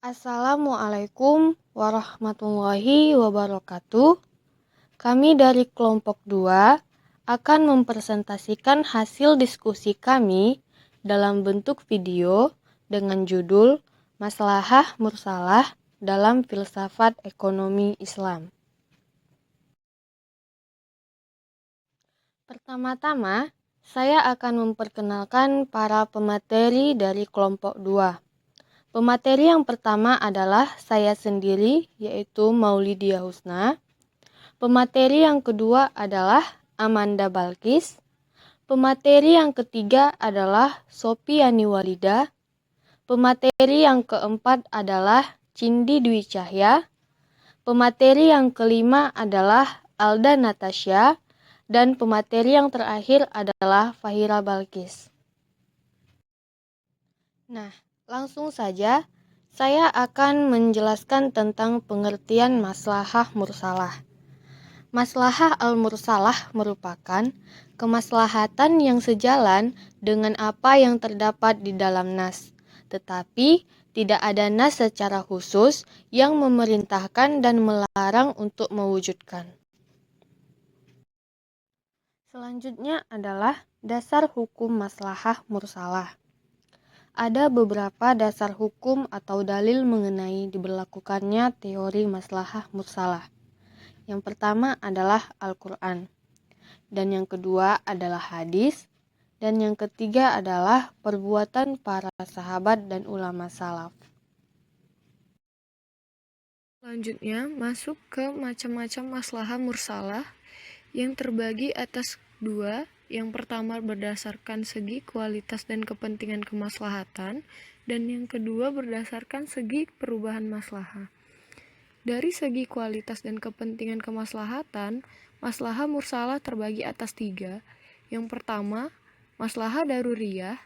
Assalamualaikum warahmatullahi wabarakatuh. Kami dari kelompok 2 akan mempresentasikan hasil diskusi kami dalam bentuk video dengan judul Maslahah Mursalah dalam Filsafat Ekonomi Islam. Pertama-tama, saya akan memperkenalkan para pemateri dari kelompok 2. Pemateri yang pertama adalah saya sendiri, yaitu Maulidia Husna. Pemateri yang kedua adalah Amanda Balkis. Pemateri yang ketiga adalah Sopiani Walida. Pemateri yang keempat adalah Cindi Dwi Cahya. Pemateri yang kelima adalah Alda Natasha. Dan pemateri yang terakhir adalah Fahira Balkis. Nah, langsung saja saya akan menjelaskan tentang pengertian maslahah mursalah. Maslahah al-mursalah merupakan kemaslahatan yang sejalan dengan apa yang terdapat di dalam nas, tetapi tidak ada nas secara khusus yang memerintahkan dan melarang untuk mewujudkan. Selanjutnya adalah dasar hukum maslahah mursalah. Ada beberapa dasar hukum atau dalil mengenai diberlakukannya teori maslahah mursalah. Yang pertama adalah Al-Quran, dan yang kedua adalah hadis, dan yang ketiga adalah perbuatan para sahabat dan ulama salaf. Selanjutnya masuk ke macam-macam maslahah mursalah yang terbagi atas dua. Yang pertama berdasarkan segi kualitas dan kepentingan kemaslahatan, dan yang kedua berdasarkan segi perubahan maslahah. Dari segi kualitas dan kepentingan kemaslahatan, maslahah mursalah terbagi atas 3. Yang pertama, maslahah daruriyah,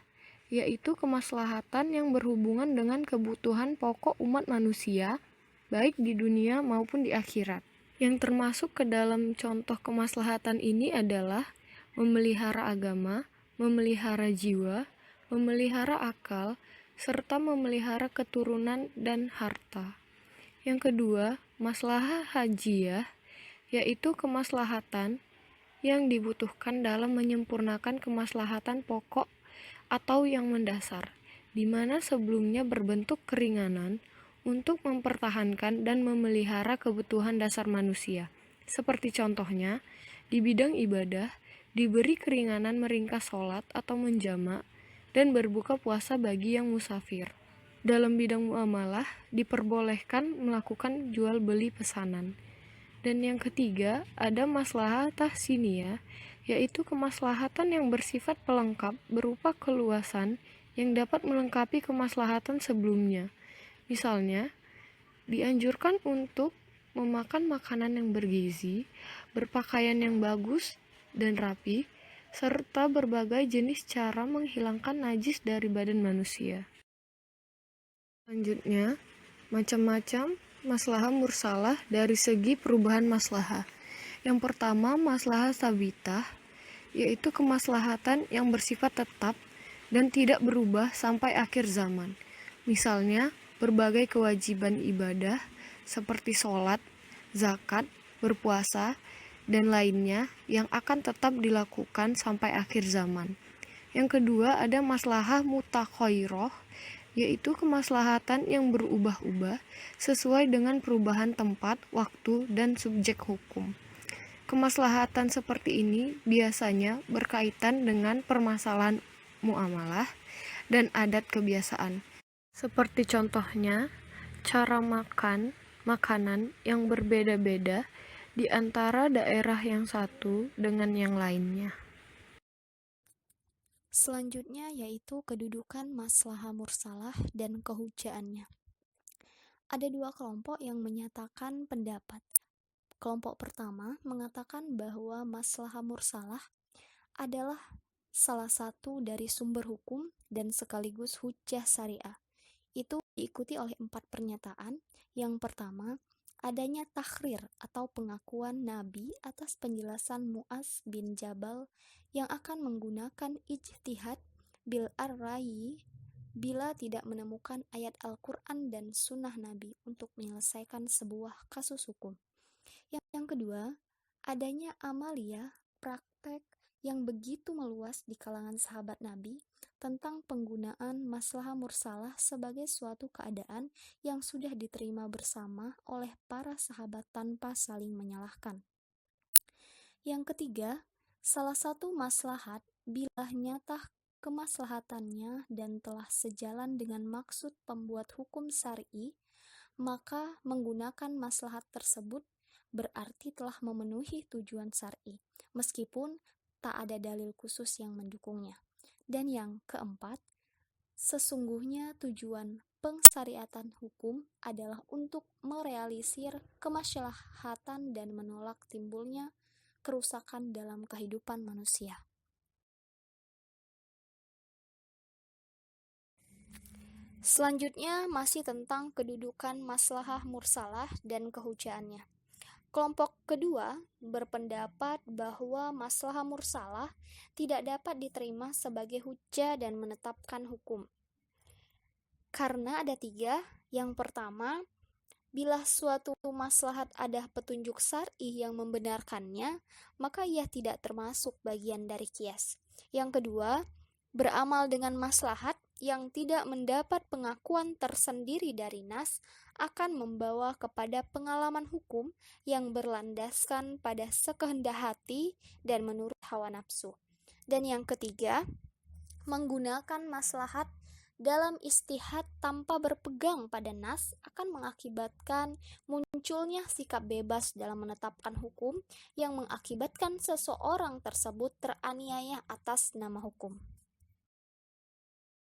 yaitu kemaslahatan yang berhubungan dengan kebutuhan pokok umat manusia, baik di dunia maupun di akhirat. Yang termasuk ke dalam contoh kemaslahatan ini adalah memelihara agama, memelihara jiwa, memelihara akal, serta memelihara keturunan dan harta. Yang kedua, maslahah hajiyah, yaitu kemaslahatan yang dibutuhkan dalam menyempurnakan kemaslahatan pokok atau yang mendasar, di mana sebelumnya berbentuk keringanan untuk mempertahankan dan memelihara kebutuhan dasar manusia. Seperti contohnya, di bidang ibadah, diberi keringanan meringkas sholat atau menjamak dan berbuka puasa bagi yang musafir. Dalam bidang muamalah, diperbolehkan melakukan jual beli pesanan. Dan yang ketiga, ada maslahah tahsiniyah, yaitu kemaslahatan yang bersifat pelengkap berupa keluasan yang dapat melengkapi kemaslahatan sebelumnya. Misalnya, dianjurkan untuk memakan makanan yang bergizi, berpakaian yang bagus dan rapi, serta berbagai jenis cara menghilangkan najis dari badan manusia. Selanjutnya, macam-macam maslahah mursalah dari segi perubahan maslahah. Yang pertama, maslahah sabitah, yaitu kemaslahatan yang bersifat tetap dan tidak berubah sampai akhir zaman. Misalnya, berbagai kewajiban ibadah seperti sholat, zakat, berpuasa, dan lainnya yang akan tetap dilakukan sampai akhir zaman. Yang kedua, ada maslahah mutakhoiroh, yaitu kemaslahatan yang berubah-ubah sesuai dengan perubahan tempat, waktu, dan subjek hukum. Kemaslahatan seperti ini biasanya berkaitan dengan permasalahan muamalah dan adat kebiasaan. Seperti contohnya, cara makan makanan yang berbeda-beda di antara daerah yang satu dengan yang lainnya. Selanjutnya yaitu kedudukan maslahah mursalah dan kehujaannya. Ada dua kelompok yang menyatakan pendapat. Kelompok pertama mengatakan bahwa maslahah mursalah adalah salah satu dari sumber hukum dan sekaligus hujjah syariah. Itu diikuti oleh 4 pernyataan. Yang pertama, adanya takhrir atau pengakuan Nabi atas penjelasan Mu'az bin Jabal yang akan menggunakan ijtihad bil ar-rayi bila tidak menemukan ayat Al-Quran dan Sunnah Nabi untuk menyelesaikan sebuah kasus hukum. Yang kedua, adanya amalia, praktek yang begitu meluas di kalangan sahabat Nabi tentang penggunaan maslahah mursalah sebagai suatu keadaan yang sudah diterima bersama oleh para sahabat tanpa saling menyalahkan. Yang ketiga, salah satu maslahat bila nyata kemaslahatannya dan telah sejalan dengan maksud pembuat hukum syar'i, maka menggunakan maslahat tersebut berarti telah memenuhi tujuan syar'i, meskipun tak ada dalil khusus yang mendukungnya. Dan yang keempat, sesungguhnya tujuan pengsyariatan hukum adalah untuk merealisir kemaslahatan dan menolak timbulnya kerusakan dalam kehidupan manusia. Selanjutnya masih tentang kedudukan maslahah mursalah dan kehujaannya. Kelompok kedua berpendapat bahwa maslahah mursalah tidak dapat diterima sebagai hujjah dan menetapkan hukum. Karena ada tiga. Yang pertama, bila suatu maslahat ada petunjuk syar'i yang membenarkannya, maka ia tidak termasuk bagian dari qiyas. Yang kedua, beramal dengan maslahat yang tidak mendapat pengakuan tersendiri dari nas akan membawa kepada pengalaman hukum yang berlandaskan pada sekehendak hati dan menurut hawa nafsu. Dan yang ketiga, menggunakan maslahat dalam istihad tanpa berpegang pada nas akan mengakibatkan munculnya sikap bebas dalam menetapkan hukum yang mengakibatkan seseorang tersebut teraniaya atas nama hukum.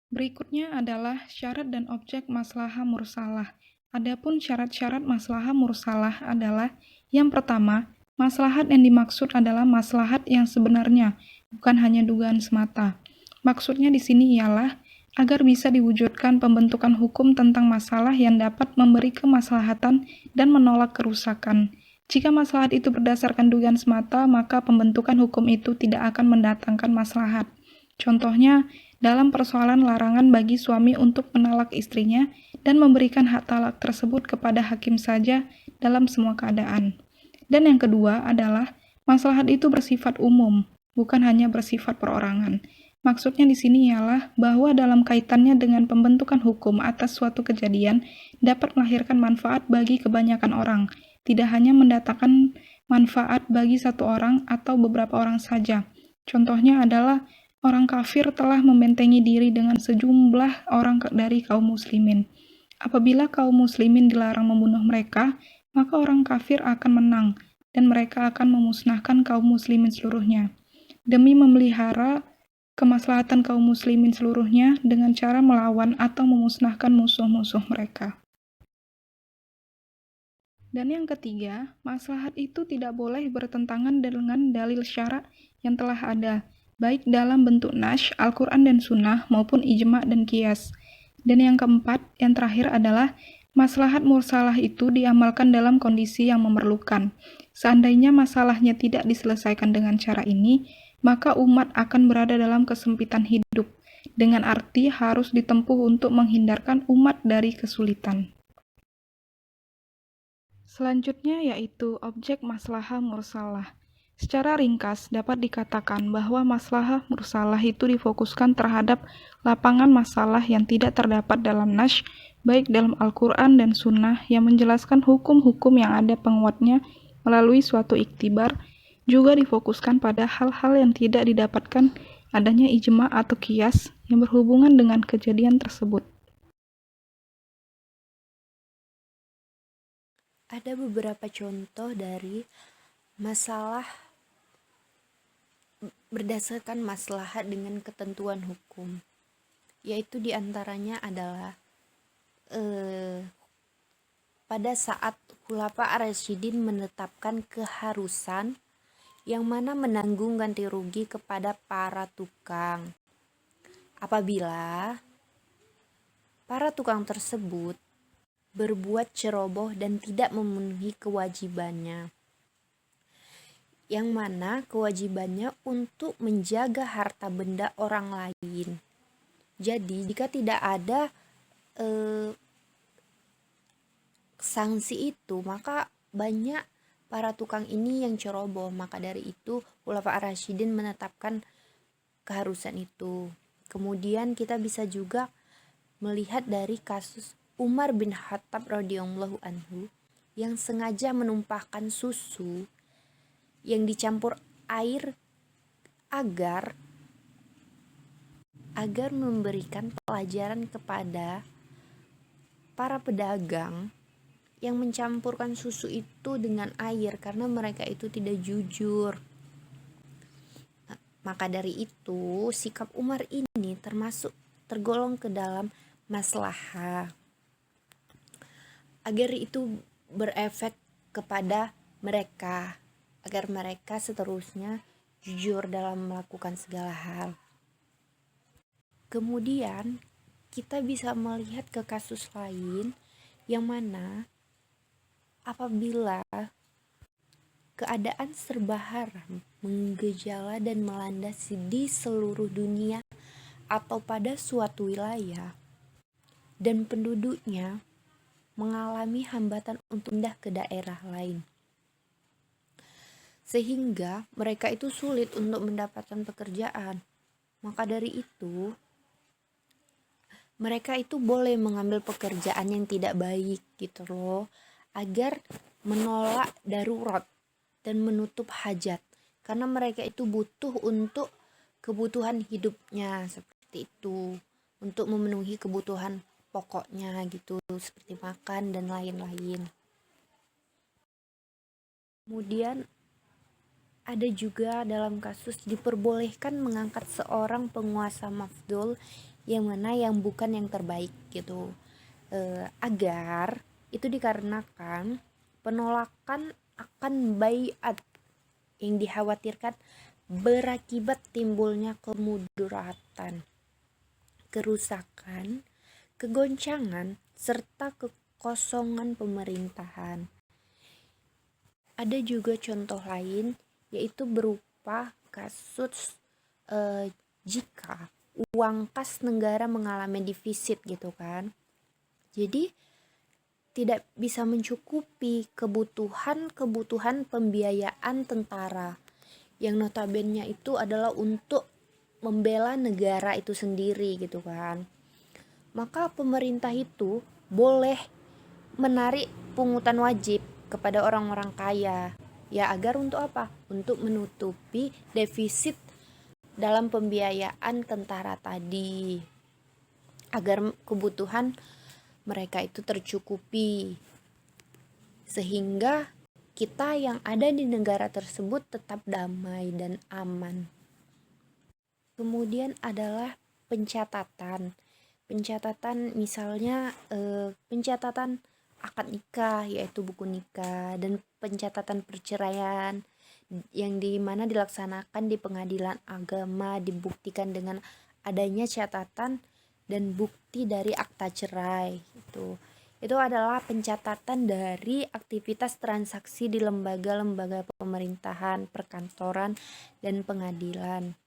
Berikutnya adalah syarat dan objek maslahah mursalah. Adapun syarat-syarat maslahah mursalah adalah yang pertama, maslahat yang dimaksud adalah maslahat yang sebenarnya, bukan hanya dugaan semata. Maksudnya di sini ialah agar bisa diwujudkan pembentukan hukum tentang masalah yang dapat memberi kemaslahatan dan menolak kerusakan. Jika maslahat itu berdasarkan dugaan semata, maka pembentukan hukum itu tidak akan mendatangkan maslahat. Contohnya, dalam persoalan larangan bagi suami untuk menalak istrinya dan memberikan hak talak tersebut kepada hakim saja dalam semua keadaan. Dan yang kedua adalah maslahat itu bersifat umum, bukan hanya bersifat perorangan. Maksudnya di sini ialah bahwa dalam kaitannya dengan pembentukan hukum atas suatu kejadian dapat melahirkan manfaat bagi kebanyakan orang, tidak hanya mendatangkan manfaat bagi satu orang atau beberapa orang saja. Contohnya adalah orang kafir telah membentengi diri dengan sejumlah orang dari kaum muslimin. Apabila kaum muslimin dilarang membunuh mereka, maka orang kafir akan menang, dan mereka akan memusnahkan kaum muslimin seluruhnya. Demi memelihara kemaslahatan kaum muslimin seluruhnya dengan cara melawan atau memusnahkan musuh-musuh mereka. Dan yang ketiga, maslahat itu tidak boleh bertentangan dengan dalil syara' yang telah ada, baik dalam bentuk nas, Al-Quran dan Sunnah, maupun ijma' dan qiyas. Dan yang keempat, yang terakhir adalah maslahat mursalah itu diamalkan dalam kondisi yang memerlukan. Seandainya masalahnya tidak diselesaikan dengan cara ini, maka umat akan berada dalam kesempitan hidup, dengan arti harus ditempuh untuk menghindarkan umat dari kesulitan. Selanjutnya yaitu objek maslahah mursalah. Secara ringkas, dapat dikatakan bahwa maslahah mursalah itu difokuskan terhadap lapangan masalah yang tidak terdapat dalam nas, baik dalam Al-Quran dan Sunnah yang menjelaskan hukum-hukum yang ada penguatnya melalui suatu iktibar, juga difokuskan pada hal-hal yang tidak didapatkan adanya ijma' atau qiyas yang berhubungan dengan kejadian tersebut. Ada beberapa contoh dari masalah berdasarkan maslahat dengan ketentuan hukum, yaitu diantaranya adalah pada saat Khulafa ar-Rasyidin menetapkan keharusan yang mana menanggung ganti rugi kepada para tukang apabila para tukang tersebut berbuat ceroboh dan tidak memenuhi kewajibannya, yang mana kewajibannya untuk menjaga harta benda orang lain. Jadi jika tidak ada sanksi itu, maka banyak para tukang ini yang ceroboh. Maka dari itu Khulafa ar-Rasyidin menetapkan keharusan itu. Kemudian kita bisa juga melihat dari kasus Umar bin Khattab radhiyallahu anhu yang sengaja menumpahkan susu yang dicampur air agar memberikan pelajaran kepada para pedagang yang mencampurkan susu itu dengan air karena mereka itu tidak jujur. Maka dari itu sikap Umar ini tergolong ke dalam maslahah agar itu berefek kepada mereka, agar mereka seterusnya jujur dalam melakukan segala hal. Kemudian kita bisa melihat ke kasus lain yang mana apabila keadaan serba haram menggejala dan melanda di seluruh dunia atau pada suatu wilayah dan penduduknya mengalami hambatan untuk pindah ke daerah lain, sehingga mereka itu sulit untuk mendapatkan pekerjaan. Maka dari itu mereka itu boleh mengambil pekerjaan yang tidak baik gitu loh, agar menolak darurat dan menutup hajat, karena mereka itu butuh untuk kebutuhan hidupnya seperti itu, untuk memenuhi kebutuhan pokoknya gitu, seperti makan dan lain-lain. Kemudian ada juga dalam kasus diperbolehkan mengangkat seorang penguasa mafdul yang mana yang bukan yang terbaik gitu, agar itu dikarenakan penolakan akan baiat yang dikhawatirkan berakibat timbulnya kemudaratan, kerusakan, kegoncangan, serta kekosongan pemerintahan. Ada juga contoh lain, yaitu berupa kasus jika uang kas negara mengalami defisit gitu kan. Jadi tidak bisa mencukupi kebutuhan pembiayaan tentara yang notabene itu adalah untuk membela negara itu sendiri gitu kan. Maka pemerintah itu boleh menarik pungutan wajib kepada orang-orang kaya, ya agar untuk apa? Untuk menutupi defisit dalam pembiayaan tentara tadi, agar kebutuhan mereka itu tercukupi, sehingga kita yang ada di negara tersebut tetap damai dan aman. Kemudian adalah pencatatan misalnya pencatatan akad nikah, yaitu buku nikah, dan pencatatan perceraian yang dimana dilaksanakan di pengadilan agama, dibuktikan dengan adanya catatan dan bukti dari akta cerai. Itu adalah pencatatan dari aktivitas transaksi di lembaga-lembaga pemerintahan, perkantoran, dan pengadilan.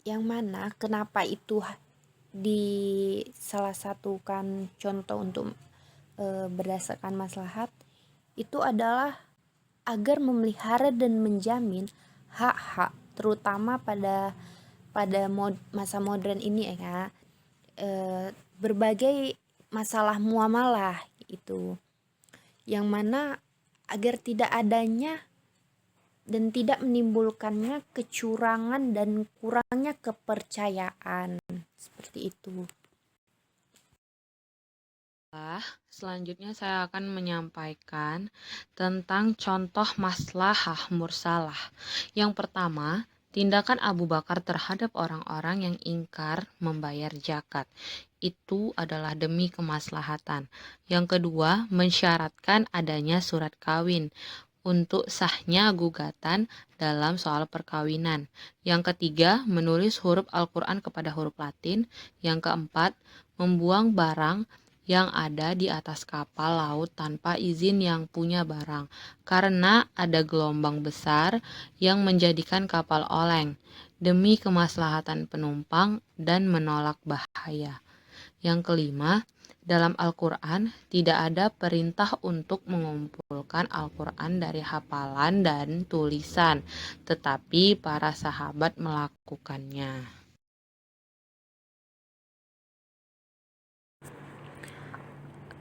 Yang mana kenapa itu di salah satu kan contoh untuk berdasarkan maslahat, itu adalah agar memelihara dan menjamin hak-hak, terutama pada masa modern ini ya, berbagai masalah muamalah itu, yang mana agar tidak adanya dan tidak menimbulkannya kecurangan dan kurangnya kepercayaan, seperti itu. Selanjutnya saya akan menyampaikan tentang contoh maslahah mursalah. Yang pertama, tindakan Abu Bakar terhadap orang-orang yang ingkar membayar zakat. Itu adalah demi kemaslahatan. Yang kedua, mensyaratkan adanya surat kawin untuk sahnya gugatan dalam soal perkawinan. Yang ketiga, menulis huruf Al-Quran kepada huruf Latin. Yang keempat, membuang barang yang ada di atas kapal laut tanpa izin yang punya barang, karena ada gelombang besar yang menjadikan kapal oleng. demi kemaslahatan penumpang dan menolak bahaya. Yang kelima, dalam Al-Quran tidak ada perintah untuk mengumpulkan Al-Quran dari hafalan dan tulisan, tetapi para sahabat melakukannya.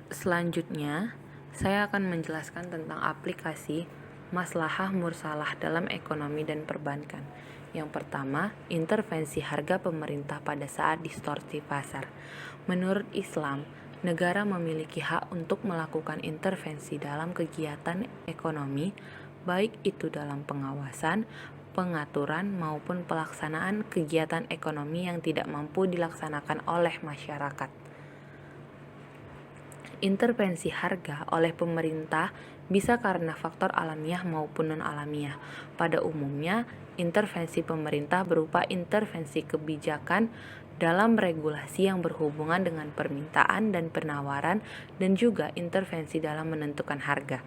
Selanjutnya, saya akan menjelaskan tentang aplikasi maslahah mursalah dalam ekonomi dan perbankan. Yang pertama, intervensi harga pemerintah pada saat distorsi pasar. Menurut Islam, negara memiliki hak untuk melakukan intervensi dalam kegiatan ekonomi, baik itu dalam pengawasan, pengaturan, maupun pelaksanaan kegiatan ekonomi yang tidak mampu dilaksanakan oleh masyarakat. Intervensi harga oleh pemerintah bisa karena faktor alamiah maupun non-alamiah. Pada umumnya, intervensi pemerintah berupa intervensi kebijakan dalam regulasi yang berhubungan dengan permintaan dan penawaran, dan juga intervensi dalam menentukan harga.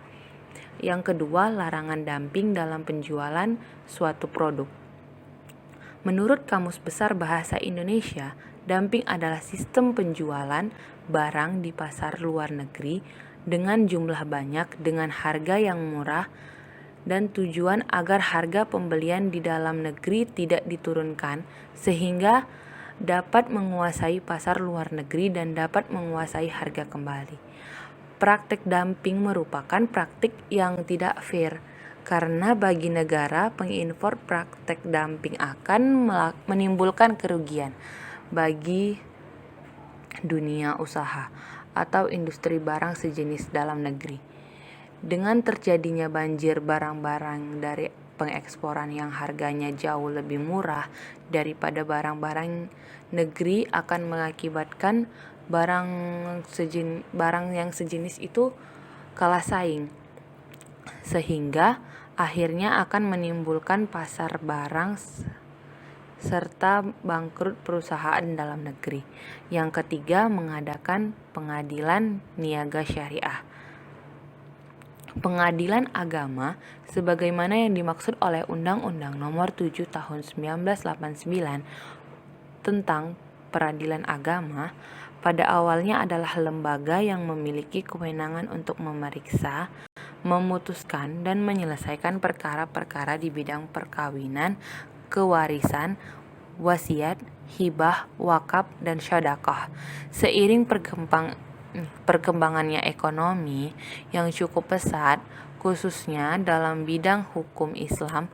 Yang kedua, larangan dumping dalam penjualan suatu produk. Menurut Kamus Besar Bahasa Indonesia, dumping adalah sistem penjualan barang di pasar luar negeri dengan jumlah banyak dengan harga yang murah dan tujuan agar harga pembelian di dalam negeri tidak diturunkan sehingga dapat menguasai pasar luar negeri dan dapat menguasai harga kembali. Praktik dumping merupakan praktik yang tidak fair karena bagi negara pengimpor praktik dumping akan menimbulkan kerugian bagi dunia usaha atau industri barang sejenis dalam negeri. Dengan terjadinya banjir barang-barang dari pengeksporan yang harganya jauh lebih murah daripada barang-barang negeri akan mengakibatkan barang yang sejenis itu kalah saing, sehingga akhirnya akan menimbulkan pasar barang serta bangkrut perusahaan dalam negeri. Yang ketiga, mengadakan pengadilan niaga syariah. Pengadilan agama sebagaimana yang dimaksud oleh Undang-Undang Nomor 7 Tahun 1989 tentang Peradilan Agama pada awalnya adalah lembaga yang memiliki kewenangan untuk memeriksa, memutuskan, dan menyelesaikan perkara-perkara di bidang perkawinan, kewarisan, wasiat, hibah, wakaf, dan sedekah. Seiring perkembangannya ekonomi yang cukup pesat, khususnya dalam bidang hukum Islam,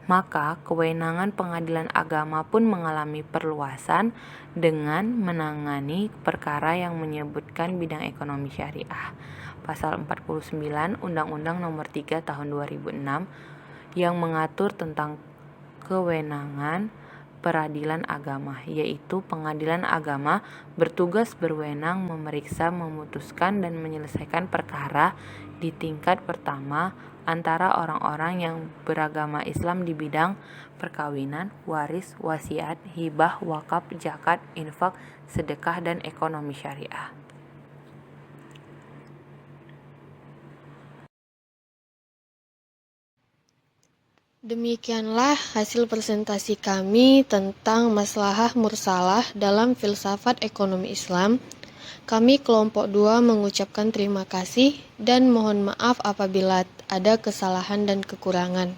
maka kewenangan pengadilan agama pun mengalami perluasan dengan menangani perkara yang menyebutkan bidang ekonomi syariah. Pasal 49 Undang-Undang Nomor 3 Tahun 2006 yang mengatur tentang kewenangan peradilan agama, yaitu pengadilan agama bertugas berwenang memeriksa, memutuskan, dan menyelesaikan perkara di tingkat pertama antara orang-orang yang beragama Islam di bidang perkawinan, waris, wasiat, hibah, wakaf, zakat, infak, sedekah, dan ekonomi syariah. Demikianlah hasil presentasi kami tentang maslahah mursalah dalam filsafat ekonomi Islam. Kami kelompok 2 mengucapkan terima kasih dan mohon maaf apabila ada kesalahan dan kekurangan.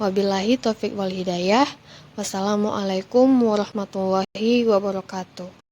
Wabillahi taufiq wal hidayah. Wassalamualaikum warahmatullahi wabarakatuh.